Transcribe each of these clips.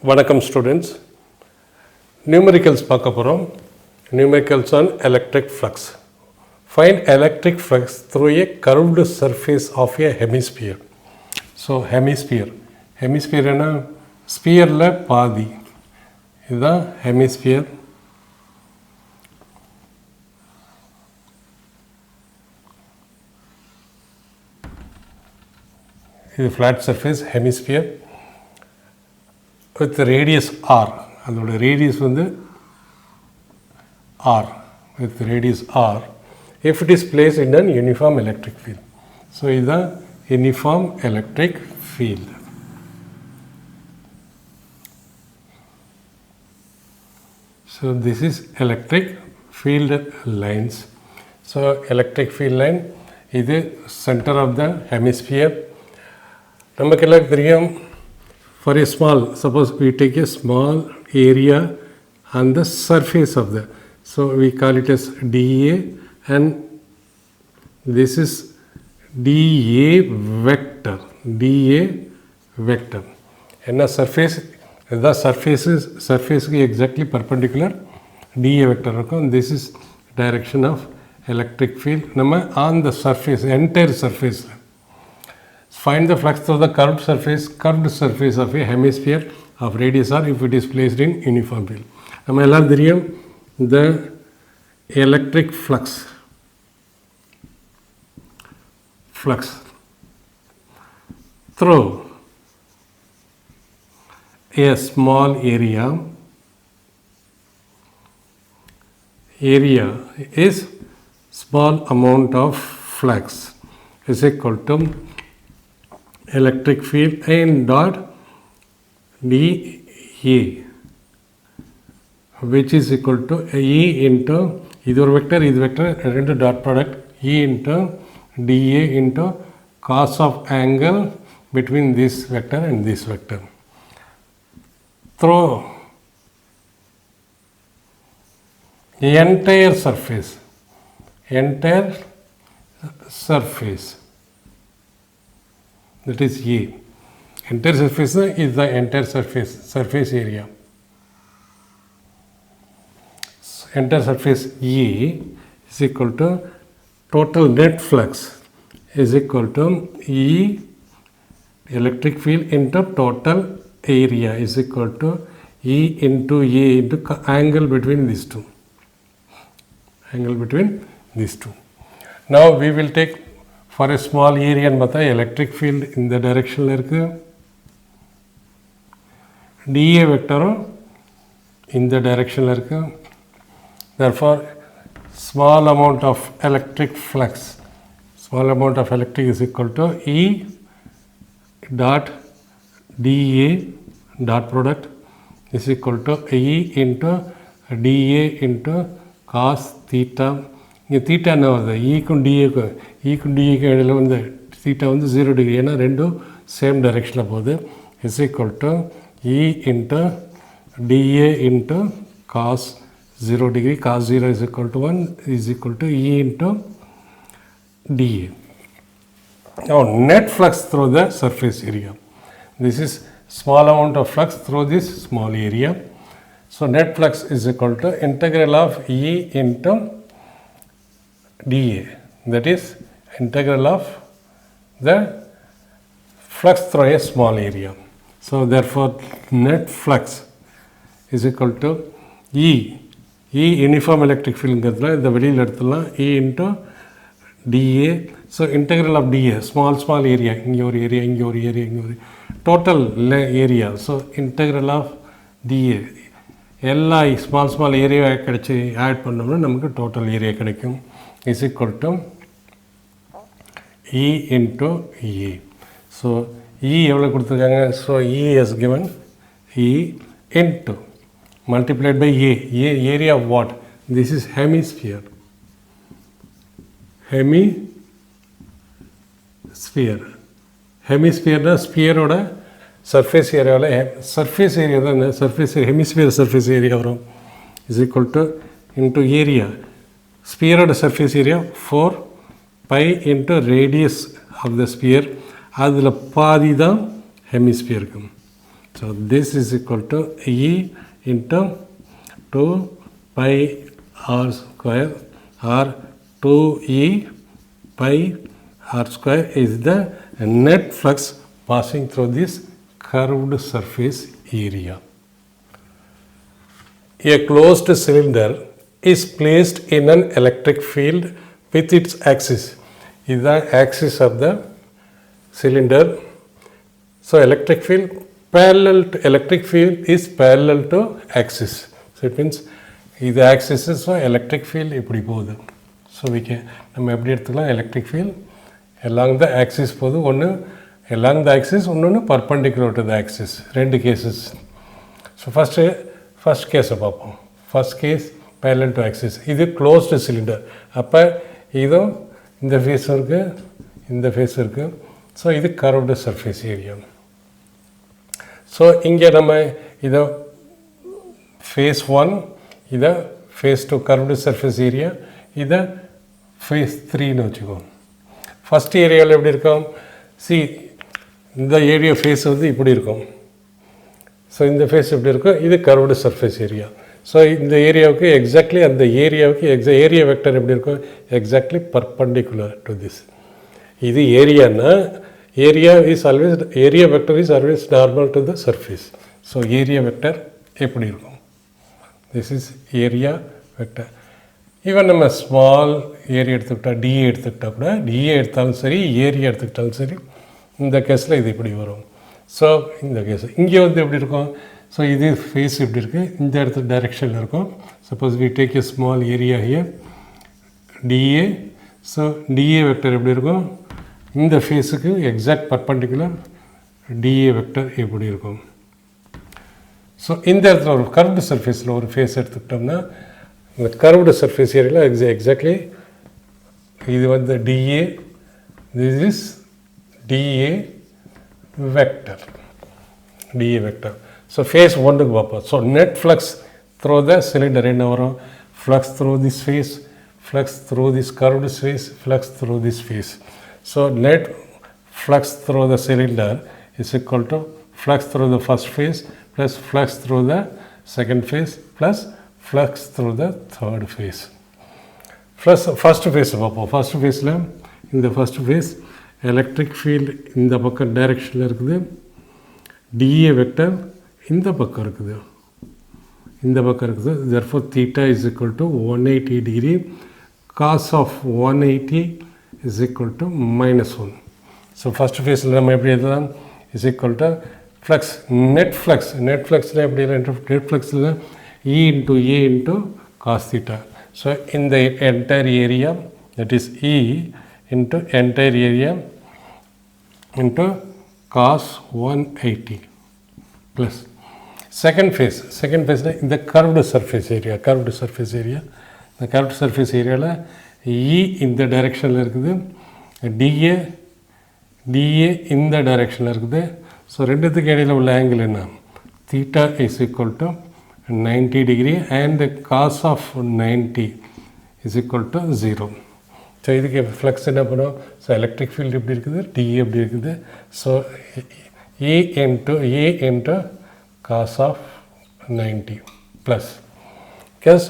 வணக்கம் students. Numericals பார்க்க போகிறோம். Numericals on electric flux. Find electric flux through a curved surface of a hemisphere. So ஹெமிஸ்பியர்னா ஸ்பியரில் பாதி, இதுதான் ஹெமிஸ்பியர். இது flat surface hemisphere with radius r. அதோட radius வந்து r, with radius r if it is placed in an uniform electric field. So இதுதான் uniform electric field. So this is electric field lines. So electric field line இது center of the hemisphere. நமக்கு எல்லாம் தெரியும், for a small, suppose we take a small area on the surface of the, so we call it as dA, and this is dA vector. And the surface, the surface is exactly perpendicular dA vector. This is direction of electric field. Nama on the surface, entire surface. Find the flux through the curved surface of a hemisphere of radius r if it is placed in uniform field. நம்ம எல்லாம் தெரியும், the electric flux through a small area is small amount of flux is equal to electric field in dot dA, which is equal to E into either vector into dot product E into dA into cos of angle between this vector and this vector through the entire surface. That is A. Entire surface is the entire surface area. Entire surface A is equal to total net flux is equal to E electric field into total area is equal to E into A into angle between these two. Now we will take for a small area and பார்த்தா electric field இந்த directionல இருக்கு, dA வெக்டரும் இந்த directionல இருக்கு. Therefore small amount of electric is equal to E dot dA dot product is equal to E into dA into cos theta. இங்கே theta என்ன வருது, ஈக்கும் டிஏக்கு இடையில் வந்து தீட்டா வந்து 0 டிகிரி, ஏன்னா ரெண்டும் சேம் டைரெக்ஷனில் போகுது. Is equal to E into d A into cos 0 degree, cos 0 is equal to 1 is equal to E into d A. Now net flux through the surface area. This is small amount of flux through this small area. So net flux is equal to integral of E into dA, that is integral of the flux through a small area. So therefore net flux is equal to E uniform electric field ங்கிறதுல இந்த வெளியில் எடுத்துடலாம், E into dA. So integral of dA, small area, இங்கே ஒரு area, இங்கே ஒரு area, இங்கே ஒரு total area. So integral of dA எல்லா ஸ்மால் ஏரியா கிடச்சி ஆட் பண்ணோம்னா நமக்கு டோட்டல் ஏரியா கிடைக்கும். is equal to E into A. So E எவ்வளோ கொடுத்துருக்காங்க, so E is given E into multiplied by A area of what? This is hemisphere. ஹெமிஸ்பியர்னா ஸ்பியரோட surface ஏரியாவில் தான் ஹெமிஸ்பியர் சர்ஃபேஸ் ஏரியா வரும். Is equal to into area, ஸ்பியரோட surface area 4 pi into radius of the sphere, அதில் பாதி தான் ஹெமிஸ்பியருக்கு. So this is equal to E into 2 pi r square or 2E pi r square is the net flux passing through this curved surface area. A closed cylinder is placed in an electric field with its axis. This is the axis of the cylinder. So electric field is parallel to axis. So it means இது axis, so electric field இப்படி போகுது. So we can நம்ம எப்படி எடுத்துக்கலாம், electric field along the axis போகுது. ஒன்று along the axis, இன்னொன்று perpendicular to the axis. ரெண்டு cases. So first case பார்ப்போம். First case parallel to axis. இது closed cylinder. அப்போ இதுவும் இந்த ஃபேஸ் இருக்குது, இந்த ஃபேஸ் இருக்குது. ஸோ இது curved surface area. ஸோ இங்கே நம்ம இதை phase 1, இதை phase 2 curved surface area, இதை phase 3ன்னு வச்சுக்கோம். ஃபஸ்ட் ஏரியாவில் எப்படி இருக்கும், இந்த ஏரியா ஃபேஸ் வந்து இப்படி இருக்கும். ஸோ இந்த ஃபேஸ் எப்படி இருக்கும், இது curved surface area. ஸோ இந்த ஏரியாவுக்கு எக்ஸாக்ட்லி அந்த ஏரியாவுக்கு ஏரியா வெக்டர் எப்படி இருக்கும், எக்ஸாக்ட்லி பர்பண்டிகுலர் டு திஸ். இது ஏரியானா area vector is always normal to the surface. So area vector எப்படி இருக்கும், this is area vector. Even நம்ம ஸ்மால் ஏரியா எடுத்துக்கிட்டால் டிஏ எடுத்துக்கிட்டால் கூட, டிஏ எடுத்தாலும் சரி ஏரியா எடுத்துக்கிட்டாலும் சரி, இந்த கேஸில் இது இப்படி வரும். ஸோ இந்த கேஸ் இங்கே வந்து எப்படி இருக்கும், ஸோ இது ஃபேஸ் எப்படி இருக்குது, இந்த இடத்துல டைரெக்ஷனில் இருக்கும். Suppose we take a small area here d A. So DA vector எப்படி இருக்கும், இந்த ஃபேஸுக்கு எக்ஸாக்ட் பர்பண்டிகுலர் டிஏ வெக்டர் எப்படி இருக்கும். ஸோ இந்த இடத்துல ஒரு கர்வ்டு சர்ஃபேஸில் ஒரு ஃபேஸ் எடுத்துக்கிட்டோம்னா, இந்த கர்வ்டு சர்ஃபேஸ் ஏரியாவில் எக்ஸாக்ட்லி இது வந்து d A, this is d A vector, d A vector. So face 1க்கு பார்ப்போம். So net flux through the cylinder என்ன வரும், flux through this face, flux through this curved face, flux through this face. So net flux through the cylinder is equal to flux through the first phase plus flux through the second phase plus flux through the third phase. First phase பார்ப்போம். First ஃபேஸில் இந்த first face electric field இந்த பக்கம் டைரெக்ஷனில் இருக்குது, d A vector இந்த பக்கம் இருக்குது, இந்த பக்கம் இருக்குது. therefore theta is equal to 180 degree, cos of 180 is equal to -1. So first ஃபேஸில் நம்ம எப்படி எழுதலாம், is equal to flux, net fluxல எப்படி net fluxல E into A into cos theta. So in the entire area, that is E into entire area into cos 180 plus second phase in the curved surface area, the curved surface area la E இந்த டைரெக்ஷனில் இருக்குது, DA இந்த டைரெக்ஷனில் இருக்குது. So ரெண்டுத்துக்கு இடையில் உள்ள angle என்ன, theta is equal to 90 degree and cos of 90 is equal to 0. So இதுக்கு ஃப்ளக்ஸ் என்ன பண்ணும், ஸோ எலக்ட்ரிக் ஃபீல்டு எப்படி இருக்குது, டிஏ எப்படி இருக்குது. So A into cos of 90 plus cos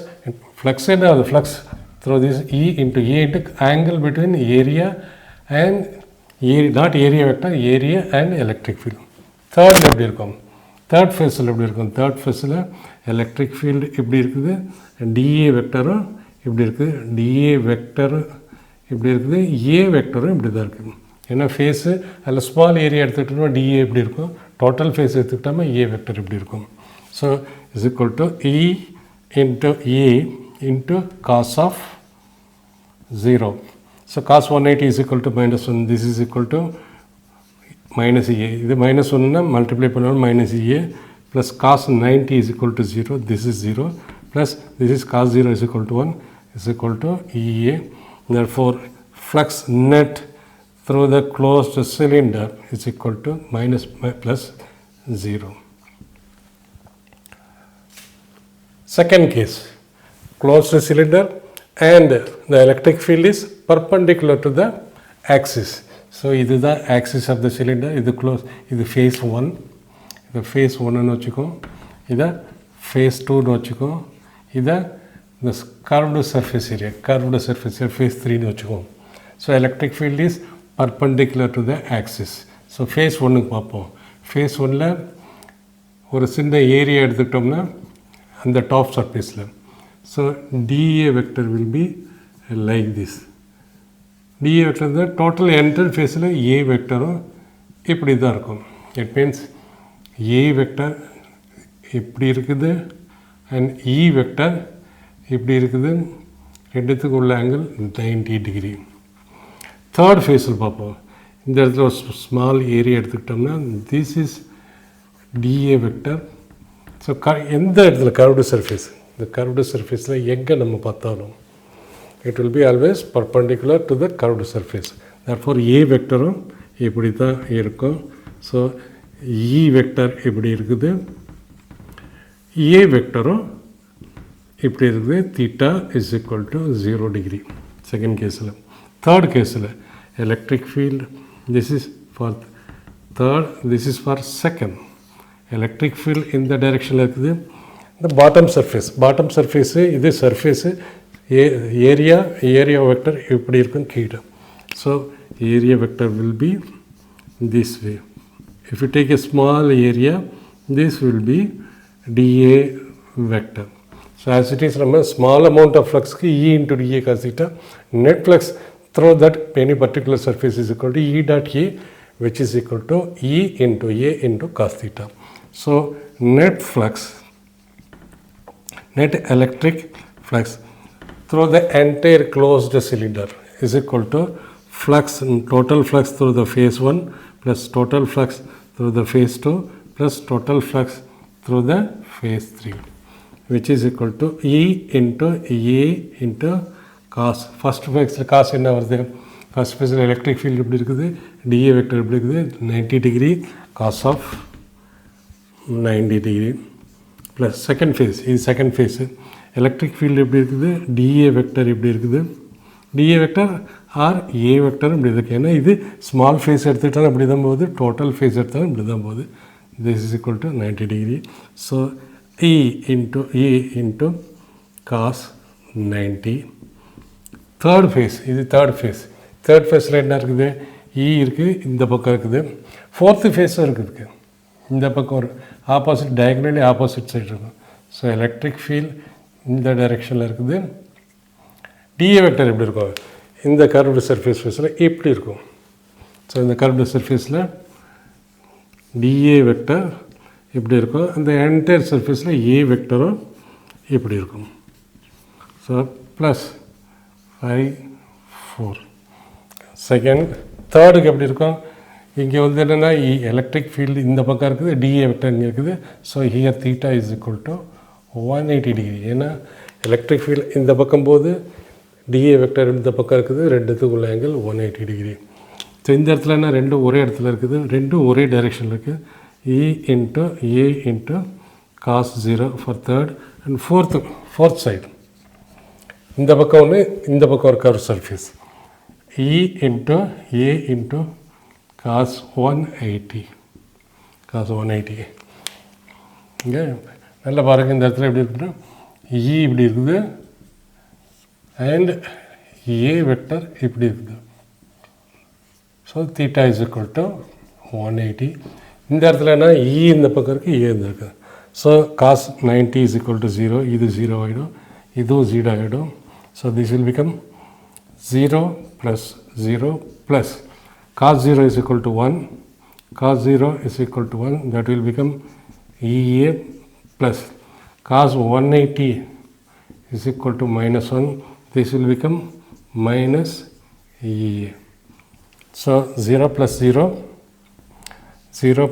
flux என்ன ஆகுது, flux through this E into A into angle between area and not area vector, area and electric field. தேர்டில் எப்படி இருக்கும், தேர்ட் ஃபேஸில் எப்படி இருக்கும், தேர்ட் ஃபேஸில் எலக்ட்ரிக் ஃபீல்டு எப்படி இருக்குது, டிஏ வெக்டரும் இப்படி இருக்குது, டிஏ வெக்டரும் இப்படி இருக்குது, ஏ வெக்டரும் இப்படி தான் இருக்குது. ஏன்னா ஃபேஸு அதில் ஸ்மால் ஏரியா எடுத்துக்கிட்டோம்னா டிஏ எப்படி இருக்கும், டோட்டல் ஃபேஸ் எடுத்துக்கிட்டோம்னா ஏ வெக்டர் இப்படி இருக்கும். So is equal to E into A into cos of 0. So cos 180 is equal to -1. This is equal to minus EA. இது -1 மல்டிப்ளை பண்ணாலும் -EA plus cos 90 is equal to 0. This is 0 plus this is cos 0 is equal to 1 is equal to EA. Therefore flux net through the closed cylinder is equal to plus 0. Second case, closed cylinder and the electric field is perpendicular to the axis. So this is the axis of the cylinder, this is close, this is phase 1, இதை face 1ன்னு வச்சுக்கோ, இதை face 2ன்னு வச்சுக்கோ, இதை இந்த curved surface area face 3ன்னு வச்சுக்கோ. So electric field is perpendicular to the axis. So face 1க்கு பார்ப்போம். ஃபேஸ் 1ல் ஒரு சின்ன ஏரியா எடுத்துக்கிட்டோம்னா அந்த டாப் சர்ஃபேஸில், so DA vector will be like this. DA vector தான் டோட்டல் என்டர் ஃபேஸில் ஏ வெக்டரும் இப்படி தான் இருக்கும். இட் மீன்ஸ் ஏ வெக்டர் இப்படி இருக்குது அண்ட் இ வெக்டர் இப்படி இருக்குது. ரெண்டுத்துக்கு உள்ள ஆங்கிள் 90 டிகிரி. தேர்ட் ஃபேஸில் பார்ப்போம். இந்த இடத்துல ஒரு ஸ்மால் ஏரியா எடுத்துக்கிட்டோம்னா this is d A vector. So எந்த இடத்துல கர்வ்டு சர்ஃபேஸ், இந்த கர்வ்டு சர்ஃபேஸில் எங்கே நம்ம பார்த்தாலும் it will be always perpendicular to the curved surface. Therefore A வெக்டரும் இப்படி தான் இருக்கும். ஸோ E வெக்டர் இப்படி இருக்குது, A வெக்டரும் இப்படி இருக்குது. Theta is equal to 0 degree second கேஸில். தேர்ட் கேஸில் electric field, this is for third, this is for second. Electric field இந்த டைரெக்ஷனில் இருக்குது. இந்த பாட்டம் சர்ஃபேஸு இது சர்ஃபேஸு ஏரியா வெக்டர் இப்படி இருக்கும் கீழே. So area vector will be this way. If you take a small area this will be dA vector. So as it is நம்ம small amount of ஃப்ளக்ஸ்க்கு E into dA cos theta, net flux through that any particular surface is equal to E dot A which is equal to E into A into cos theta. So net flux, net electric flux through the entire closed cylinder is equal to total flux through the phase 1 plus total flux through the phase 2 plus total flux through the phase 3, which is equal to E into A into cos. First phase cos என்ன வருது? First phase electric field எப்படி இருக்குது? dA vector எப்படி இருக்குது? 90 degree cos of 90 degree. Plus second face, இது second face. Electric field எப்படி இருக்குது? D A vector எப்படி இருக்குது? D A vector or A vector இப்படி இருக்குது. ஏன்னா இது ஸ்மால் ஃபேஸ் எடுத்துக்கிட்டாலும் இப்படி தான் போகுது, டோட்டல் ஃபேஸ் எடுத்தாலும் இப்படி தான் போகுது. This is equal to 90 degree. So E into cos 90. Third face, இது தேர்ட் ஃபேஸில் என்ன இருக்குது? இ இருக்குது, இந்த பக்கம் இருக்குது. ஃபோர்த்து ஃபேஸும் இருக்குது, இந்த பக்கம் ஒரு ஆப்போசிட் டயக்னலி ஆப்போசிட் சைடு இருக்கும். ஸோ எலக்ட்ரிக் ஃபீல்ட் இந்த டைரெக்ஷனில் இருக்குது. டிஏ வெக்டர் எப்படி இருக்கும்? இந்த கர்வ்டு சர்ஃபேஸில் இப்படி இருக்கும். ஸோ இந்த கர்வ்டு சர்ஃபேஸில் டிஏ வெக்டர் இப்படி இருக்கும், அந்த என்டையர் சர்ஃபேஸில் ஏ வெக்டரும் இப்படி இருக்கும். So plus 5 4. செகண்ட் தேர்டுக்கு எப்படி இருக்கும்? இங்கே வந்து என்னென்னா எலக்ட்ரிக் ஃபீல்டு இந்த பக்கம் இருக்குது, டிஏ வெக்டர் இங்கே இருக்குது. So here theta is equal to 180 degree. ஏன்னா எலக்ட்ரிக் ஃபீல்டு இந்த பக்கம் போது, டிஏ வெக்டர் இந்த பக்கம் இருக்குது, ரெண்டுத்துக்கு உள்ள ஆங்கிள் 180 டிகிரி. ஸோ இந்த இடத்துல என்ன, ரெண்டும் ஒரே இடத்துல இருக்குது, ரெண்டும் ஒரே டைரெக்ஷனில் இருக்குது. E into A into cos 0 for third and fourth side. இந்த பக்கம் ஒன்று, இந்த பக்கம் ஒரு curve surface. E into A into cos 180. இங்கே நல்லா பாருங்கள், இந்த இடத்துல எப்படி இருக்குன்னா இ இப்படி இருக்குது அண்ட் ஏ வெக்டர் இப்படி இருக்குது. So theta is equal to 180. இந்த இடத்துல என்ன, இ இந்த பக்கம் இருக்குது, ஏ இந்த இருக்குது. So cos 90 is equal to 0, இது 0 ஆகிடும், இதுவும் 0 ஆகிடும். So this will become 0 plus 0 plus cos 0 is equal to 1, cos 0 is equal to 1, that will become EA plus cos 180 is equal to minus 1, this will become minus EA. So 0 plus 0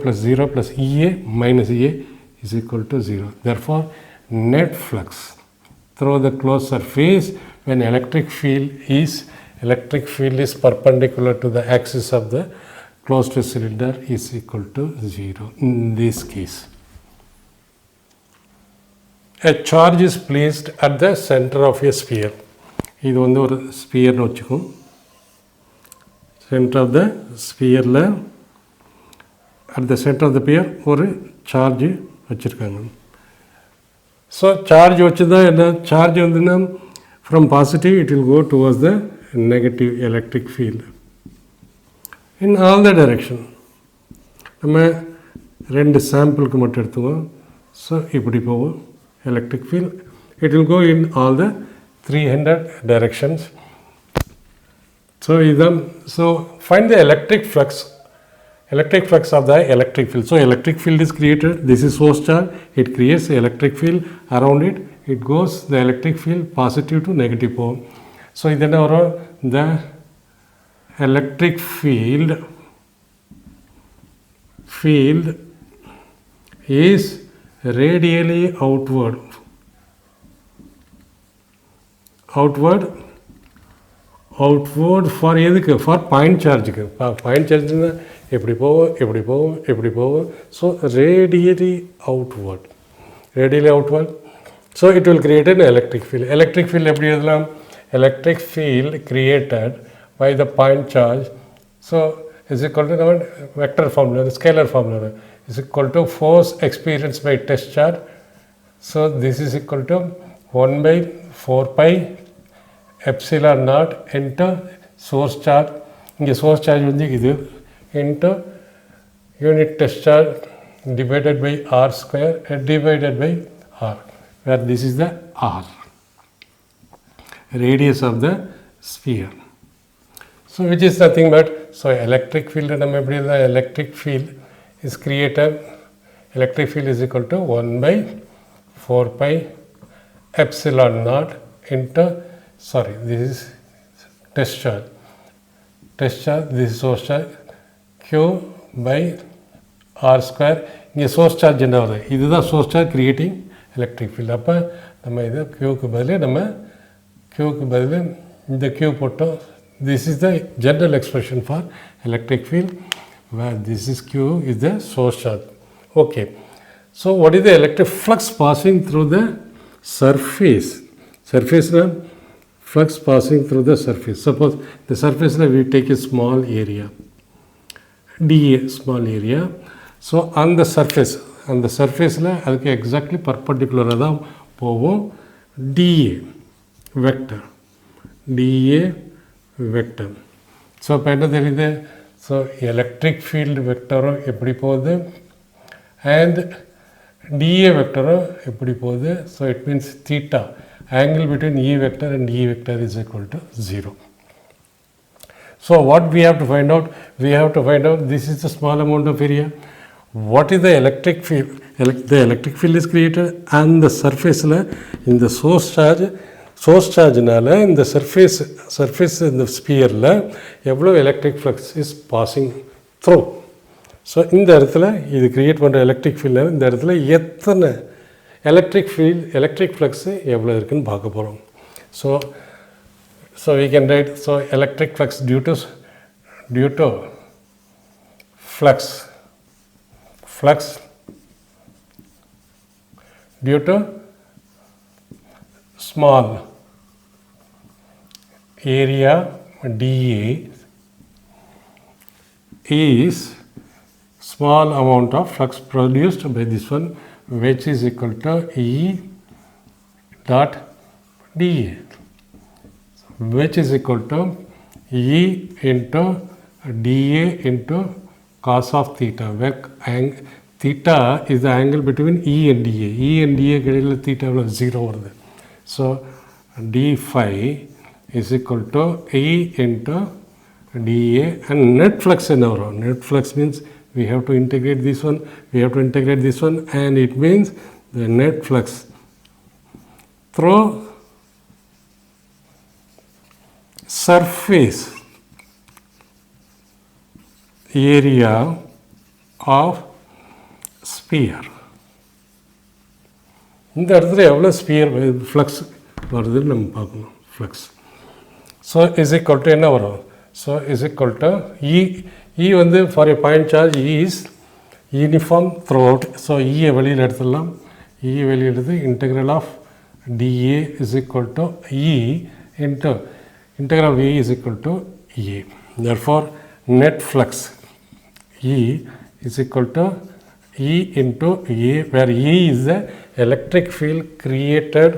plus 0 plus EA minus EA is equal to 0. Therefore, net flux through the closed surface when electric field is perpendicular to the axis of the closed cylinder is equal to 0 in this case. A charge is placed at the center of a sphere. இது வந்து ஒரு ஸ்பியர்னு வச்சுக்கோம். Centre of the ஸ்பியரில், at the centre of the sphere ஒரு charge வச்சுருக்காங்க. So charge வச்சுதான் என்ன சார்ஜ் வந்துன்னா from positive it will go towards the negative electric field in all the direction. நம்ம 2 சாம்பிளுக்கு மட்டும் எடுத்துவோம். ஸோ இப்படி போவோம் electric field, it will go in all the 300 directions. So இதுதான். So find the electric flux of the electric field. So electric field is created, this is source charge, it creates the electric field around it, it goes the electric field positive to negative pole. So then the electric field is radially outward for எதுக்கு for point சார்ஜுக்கு. Point சார்ஜுன்னா எப்படி போவோம். So radially outward. So it will create an electric field. Electric field எப்படி எழுதலாம்? Electric field created by the point charge. So is equal to vector formula, scalar formula is equal to force experienced by test charge. So this is equal to 1/4 pi epsilon naught into source charge. இங்கே source charge வந்து இது into unit test charge divided by r square divided by r, where this is the r, radius of the sphere. So which is nothing but, so electric field நம்ம எப்படி இருந்தால் electric field is created, electric field is equal to 1/4 pi epsilon naught into, sorry, this is test charge, this is source charge, q by r square. இங்கே source charge என்ன வருது? இதுதான் source charge creating electric field. அப்போ நம்ம இது q பதில் இந்த q போட்டோம். This is the general expression for electric field, where this is q is the source charge. Okay, so what is the electric flux passing through the surface? Flux passing through the surface. Suppose the surface we take a small area, dA, small area. So on the surface அதுக்கு exactly perpendicular தான் போவோம் dA vector. So இப்போ என்ன தெரியுது? So electric field வெக்டரும் எப்படி போகுது and dA வெக்டரும் எப்படி போகுது? So it means theta, angle between E vector and E vector is equal to 0. So what we have to find out? This is the small amount of area. What is the electric field? The electric field is created and the surface in the source charge-னால இந்த surface இந்த sphere-ல எவ்வளோ electric flux is passing through. So இந்த இடத்துல இது create பண்ணுற electric ஃபீல்டில் இந்த இடத்துல எத்தனை electric flux எவ்வளோ இருக்குன்னு பார்க்க போகிறோம். So we can write, so electric flux due to flux due to small area dA is small amount of flux produced by this one, which is equal to E dot dA, which is equal to E into dA into cos of theta, where theta is the angle between E and dA. E and dA கிடையில theta 0 வருது. So d phi is equal to E into dA, and net flux என்ன வரும்? Net flux means we have to integrate this one, and it means the net flux through surface area of sphere. இந்த இடத்துல எவ்வளோ sphere flux வருதுன்னு நம்ம பார்க்கணும். Flux so is equal to என்ன வரும்? So is equal to E வந்து for a point charge E is uniform throughout. So ஈயை வெளியில் எடுத்துடலாம். வெளியில் எடுத்து integral of dA is equal to E into integral of E is equal to A. Therefore net flux E is equal to E into A, where E is the electric field created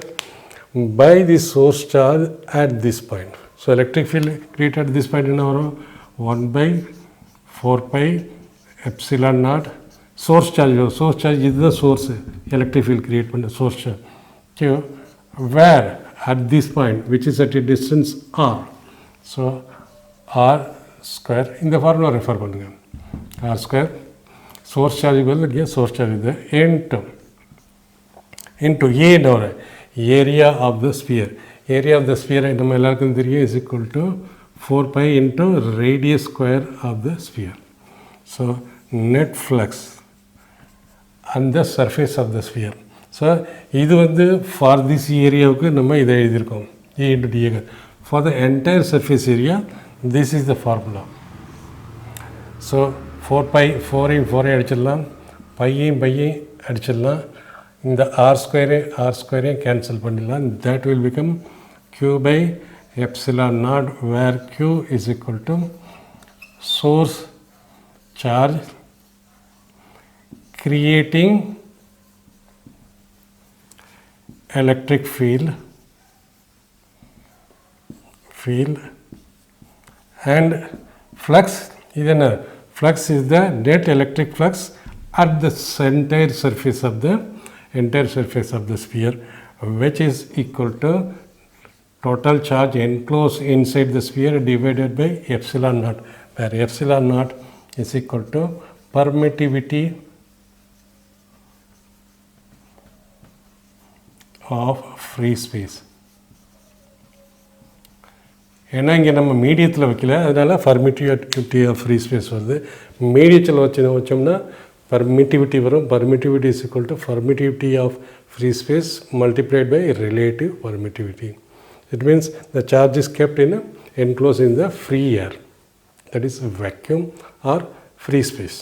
by the source charge at this point. So electric field created at this point in our 1 by 4 pi epsilon naught source charge. Source charge is the source electric field created by the source charge. Okay, where at this point, which is at a distance r. So r square in the formula refer பண்ணுங்க. R square source charge equal to source charge is into A door area of the sphere. Area of the sphere நம்ம எல்லாருக்கும் தெரியும் is equal to 4 pi into radius square of the sphere. So net flux on the surface of the sphere. So இது வந்து for this ஏரியாவுக்கு நம்ம இதை எழுதியிருக்கோம் A into dA. For the entire surface area, this is the formula. So 4 pi 4 அடிச்சிடலாம், பையையும் அடிச்சிடலாம், இந்த r square cancel பண்ணிடலாம். That will become q by epsilon naught, where q is equal to source charge creating electric field and flux. Flux is the net electric flux at the entire surface of the sphere, which is equal to total charge enclosed inside the sphere divided by epsilon naught, where epsilon naught is equal to permittivity of free space. ஏன்னா இங்கே நம்ம மீடியத்தில் வைக்கல, அதனால் permittivity of free space வருது. மீடியத்தில் வச்சோம்னா permittivity வரும். Permittivity is equal to permittivity of free space multiplied by relative permittivity. It means the charge is kept in enclose in the free air, that is vacuum or free space.